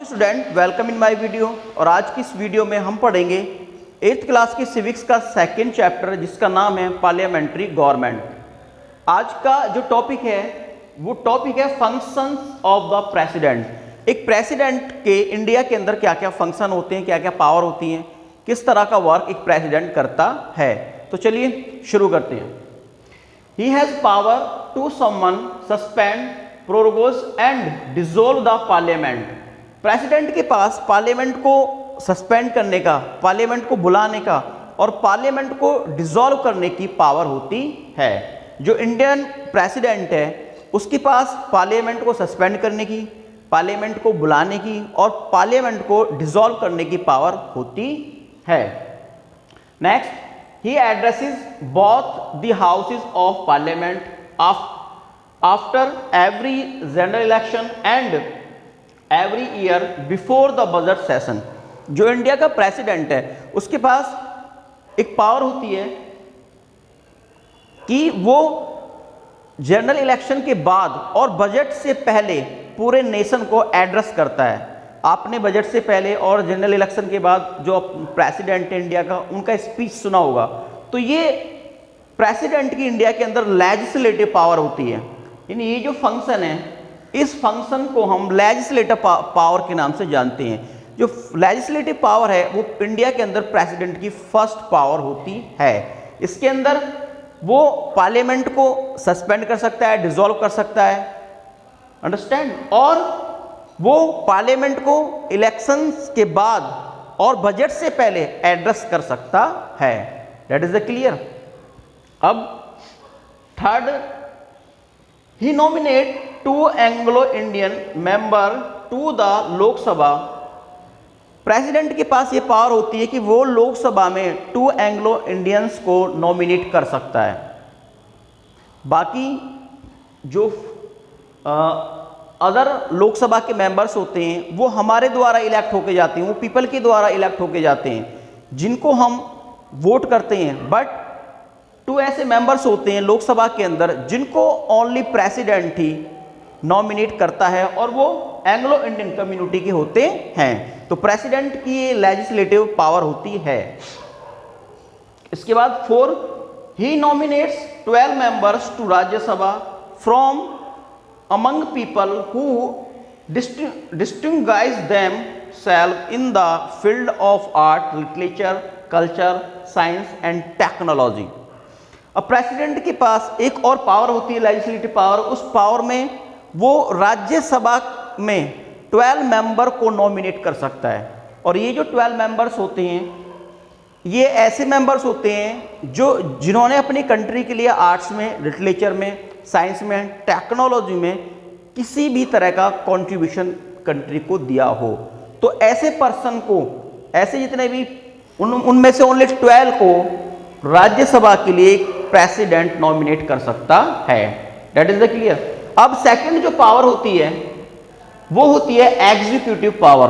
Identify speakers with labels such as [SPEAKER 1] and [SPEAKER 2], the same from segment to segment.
[SPEAKER 1] Student welcome in my video. और आज की इस वीडियो में हम पढ़ेंगे 8th क्लास की सिविक्स का सेकंड चैप्टर जिसका नाम है पार्लियामेंट्री गवर्नमेंट। आज का जो टॉपिक है वो टॉपिक है फंक्शंस ऑफ द प्रेसिडेंट। एक प्रेसिडेंट के इंडिया के अंदर क्या क्या फंक्शन होते हैं, क्या क्या पावर होती हैं, किस तरह का वर्क एक प्रेसिडेंट करता है। तो चलिए शुरू करते हैं। He has power to summon, suspend, prorogues and dissolve the parliament. President के पास पार्लियामेंट को सस्पेंड करने का, पार्लियामेंट को बुलाने का और पार्लियामेंट को डिसॉल्व करने की पावर होती है। जो इंडियन प्रेसिडेंट है उसके पास पार्लियामेंट को सस्पेंड करने की, पार्लियामेंट को बुलाने की और पार्लियामेंट को डिसॉल्व करने की पावर होती है। Next, he addresses both the houses of parliament after every general election and every year before the budget session. जो इंडिया का प्रेसिडेंट है उसके पास एक पावर होती है कि वो जनरल इलेक्शन के बाद और बजट से पहले पूरे नेशन को एड्रेस करता है। आपने बजट से पहले और जनरल इलेक्शन के बाद जो प्रेसिडेंट है इंडिया का, उनका स्पीच सुना होगा। तो ये प्रेसिडेंट की इंडिया के अंदर लेजिस्लेटिव पावर होती है। यानी ये जो फंक्शन है, इस फंक्शन को हम लेजिस्लेटिव पावर के नाम से जानते हैं। जो लेजिस्लेटिव पावर है वो इंडिया के अंदर प्रेसिडेंट की फर्स्ट पावर होती है। इसके अंदर वो पार्लियामेंट को सस्पेंड कर सकता है, डिसॉल्व कर सकता है, अंडरस्टैंड, और वो पार्लियामेंट को इलेक्शंस के बाद और बजट से पहले एड्रेस कर सकता है। That is the clear. अब third, he nominate 2 Anglo Indian member to the Lok Sabha. President के पास ये पावर होती है कि वो लोकसभा में 2 एंग्लो इंडियंस को नॉमिनेट कर सकता है। बाकी जो अदर लोकसभा के मेंबर्स होते हैं वो हमारे द्वारा इलेक्ट होके जाते हैं, वो पीपल के द्वारा इलेक्ट होके जाते हैं जिनको हम वोट करते हैं। बट 2 ऐसे मेंबर्स होते हैं लोकसभा के अंदर जिनको ओनली प्रेसिडेंट ही नॉमिनेट करता है और वो एंग्लो इंडियन कम्युनिटी के होते हैं। तो प्रेसिडेंट की ये लेजिस्लेटिव पावर होती है। इसके बाद 4, he nominates 12 members to Rajya Sabha from among people who distinguish themself in the field of art, literature, culture, science and technology. अब प्रेसिडेंट के पास एक और पावर होती है लेजिस्लेटिव पावर। उस पावर में वो राज्यसभा में 12 मेंबर को नॉमिनेट कर सकता है। और ये जो 12 मेंबर्स होते हैं ये ऐसे मेंबर्स होते हैं जिन्होंने अपनी कंट्री के लिए आर्ट्स में, लिटरेचर में, साइंस में, टेक्नोलॉजी में किसी भी तरह का कंट्रीब्यूशन कंट्री को दिया हो। तो ऐसे पर्सन को, ऐसे जितने भी उनमें से ओनली 12 को राज्यसभा के लिए प्रेसिडेंट नॉमिनेट कर सकता है। That is the clear. अब सेकंड जो पावर होती है वो होती है एग्जीक्यूटिव पावर।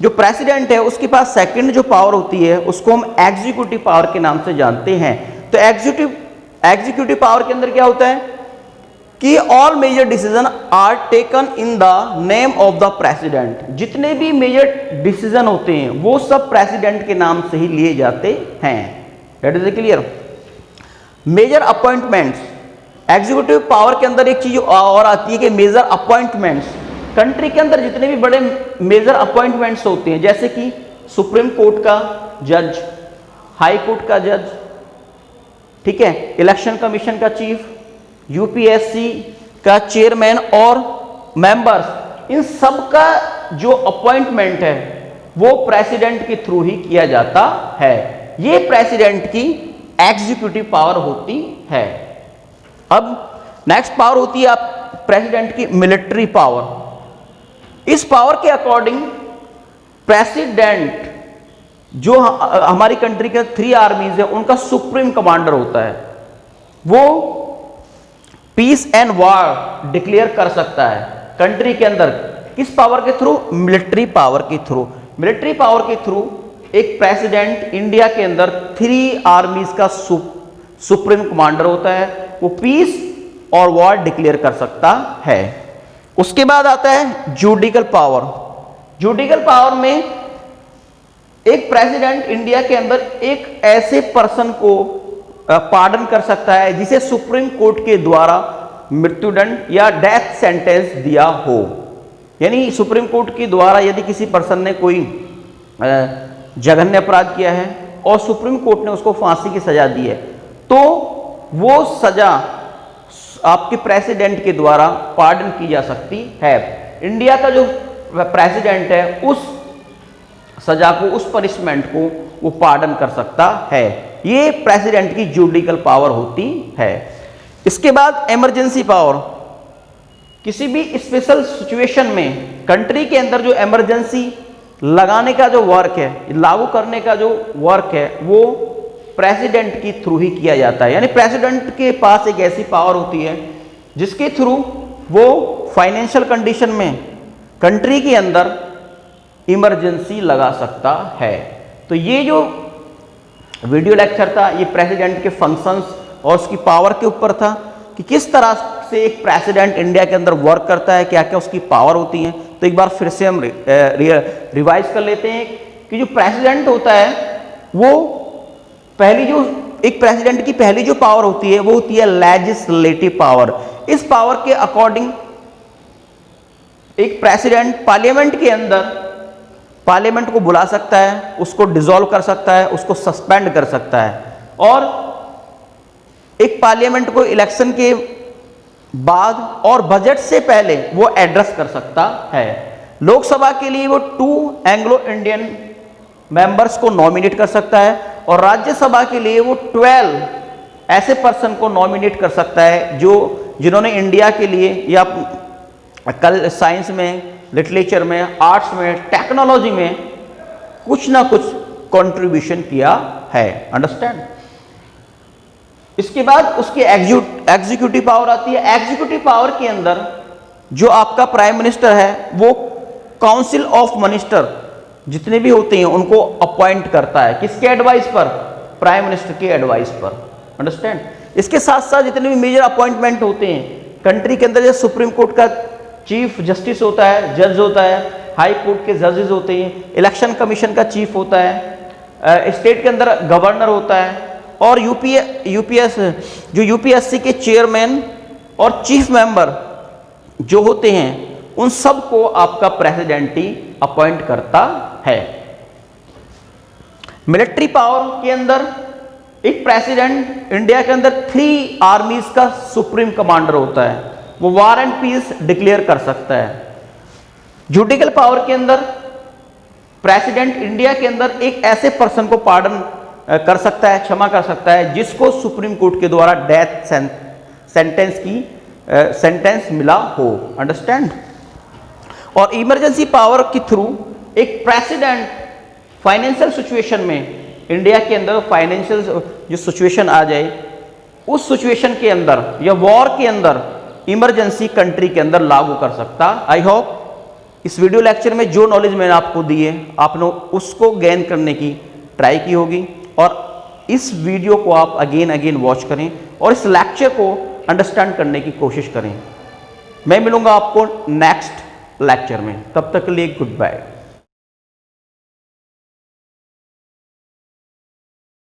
[SPEAKER 1] जो प्रेसिडेंट है उसके पास सेकंड जो पावर होती है उसको हम एग्जीक्यूटिव पावर के नाम से जानते हैं। तो एग्जीक्यूटिव पावर के अंदर क्या होता है कि all major decision are taken in the name of the president. जितने भी मेजर डिसीजन होते हैं वो सब प्रेसिडेंट के नाम से ही लिए जाते हैं। That is clear. Major appointments, executive power के अंदर एक चीज और आती है कि मेजर अपॉइंटमेंट्स। कंट्री के अंदर जितने भी बड़े मेजर अपॉइंटमेंट्स होते हैं, जैसे कि सुप्रीम कोर्ट का जज, हाई कोर्ट का जज, ठीक है, इलेक्शन कमीशन का चीफ, यूपीएससी का चेयरमैन और मेंबर्स, इन सब का जो अपॉइंटमेंट है वो प्रेसिडेंट के थ्रू ही किया जाता है। ये प्रेसिडेंट की एग्जीक्यूटिव पावर होती है। अब नेक्स्ट पावर होती है आप प्रेसिडेंट की मिलिट्री पावर। इस पावर के अकॉर्डिंग प्रेसिडेंट जो हमारी कंट्री के 3 आर्मीज है उनका सुप्रीम कमांडर होता है। वो पीस एंड वॉर डिक्लेयर कर सकता है कंट्री के अंदर। किस पावर के थ्रू? मिलिट्री पावर के थ्रू। मिलिट्री पावर के थ्रू एक प्रेसिडेंट इंडिया के अंदर 3 आर्मीज का सुप्रीम कमांडर होता है। वो पीस और वॉर डिक्लेयर कर सकता है। उसके बाद आता है जुडिकल पावर। जुडिकल पावर में एक प्रेसिडेंट इंडिया के अंदर एक ऐसे पर्सन को पार्डन कर सकता है जिसे सुप्रीम कोर्ट के द्वारा मृत्युदंड या डेथ सेंटेंस दिया हो। यानी सुप्रीम कोर्ट के द्वारा यदि किसी पर्सन ने कोई जघन्य अपराध किया है और सुप्रीम कोर्ट ने उसको फांसी की सजा दी है, तो वो सजा आपके प्रेसिडेंट के द्वारा पार्डन की जा सकती है। इंडिया का जो प्रेसिडेंट है उस सजा को, उस पनिशमेंट को वो पार्डन कर सकता है। ये प्रेसिडेंट की जुडिकल पावर होती है। इसके बाद इमरजेंसी पावर, किसी भी स्पेशल सिचुएशन में कंट्री के अंदर जो इमरजेंसी लगाने का जो वर्क है, लागू करने का जो वर्क है, वो प्रेसिडेंट के थ्रू ही किया जाता है। यानी प्रेसिडेंट के पास एक ऐसी पावर होती है जिसके थ्रू वो फाइनेंशियल कंडीशन में कंट्री के अंदर इमरजेंसी लगा सकता है। तो ये जो वीडियो लेक्चर था ये प्रेसिडेंट के फंक्शंस और उसकी पावर के ऊपर था कि किस तरह से एक प्रेसिडेंट इंडिया के अंदर वर्क करता है, क्या क्या उसकी पावर होती है। तो एक बार फिर से हम रिवाइज कर लेते हैं कि जो प्रेसिडेंट होता है वो एक प्रेसिडेंट की पहली जो पावर होती है वो होती है लेजिस्लेटिव पावर। इस पावर के अकॉर्डिंग एक प्रेसिडेंट पार्लियामेंट के अंदर पार्लियामेंट को बुला सकता है, उसको डिसॉल्व कर सकता है, उसको सस्पेंड कर सकता है और एक पार्लियामेंट को इलेक्शन के बाद और बजट से पहले वो एड्रेस कर सकता है। लोकसभा के लिए वो 2 एंग्लो इंडियन मेंबर्स को नॉमिनेट कर सकता है और राज्यसभा के लिए वो 12 ऐसे पर्सन को नॉमिनेट कर सकता है जिन्होंने इंडिया के लिए या कल साइंस में, लिटरेचर में, आर्ट्स में, टेक्नोलॉजी में कुछ ना कुछ कंट्रीब्यूशन किया है। अंडरस्टैंड। इसके बाद उसकी एग्जीक्यूटिव पावर आती है। एग्जीक्यूटिव पावर के अंदर जो आपका प्राइम मिनिस्टर है वो काउंसिल ऑफ मिनिस्टर जितने भी होते हैं उनको अपॉइंट करता है। किसके एडवाइस पर? प्राइम मिनिस्टर के एडवाइस पर। अंडरस्टैंड। इसके साथ साथ जितने भी मेजर अपॉइंटमेंट होते हैं कंट्री के अंदर, जैसे सुप्रीम कोर्ट का चीफ जस्टिस होता है, जज होता है, हाई कोर्ट के जजेस होते हैं, इलेक्शन कमीशन का चीफ होता है, स्टेट के अंदर गवर्नर होता है और यूपीएससी के चेयरमैन और चीफ मेंबर जो होते हैं उन सब को आपका प्रेसिडेंट ही अपॉइंट करता है। मिलिट्री पावर के अंदर एक प्रेसिडेंट इंडिया के अंदर 3 आर्मीज का सुप्रीम कमांडर होता है, वो वॉर एंड पीस डिक्लेयर कर सकता है। जुडिकल पावर के अंदर प्रेसिडेंट इंडिया के अंदर एक ऐसे पर्सन को पार्डन कर सकता है, क्षमा कर सकता है, जिसको सुप्रीम कोर्ट के द्वारा डेथ सेंटेंस मिला हो। अंडरस्टैंड। और इमरजेंसी पावर के थ्रू एक प्रेसिडेंट फाइनेंशियल सिचुएशन में, इंडिया के अंदर फाइनेंशियल जो सिचुएशन आ जाए उस सिचुएशन के अंदर या वॉर के अंदर इमरजेंसी कंट्री के अंदर लागू कर सकता। आई होप इस वीडियो लेक्चर में जो नॉलेज मैंने आपको दी है आपने उसको गेन करने की ट्राई की होगी और इस वीडियो को आप अगेन वॉच करें और इस लेक्चर को अंडरस्टैंड करने की कोशिश करें। मैं मिलूंगा आपको नेक्स्ट लेक्चर में, तब तक के लिए गुड बाय।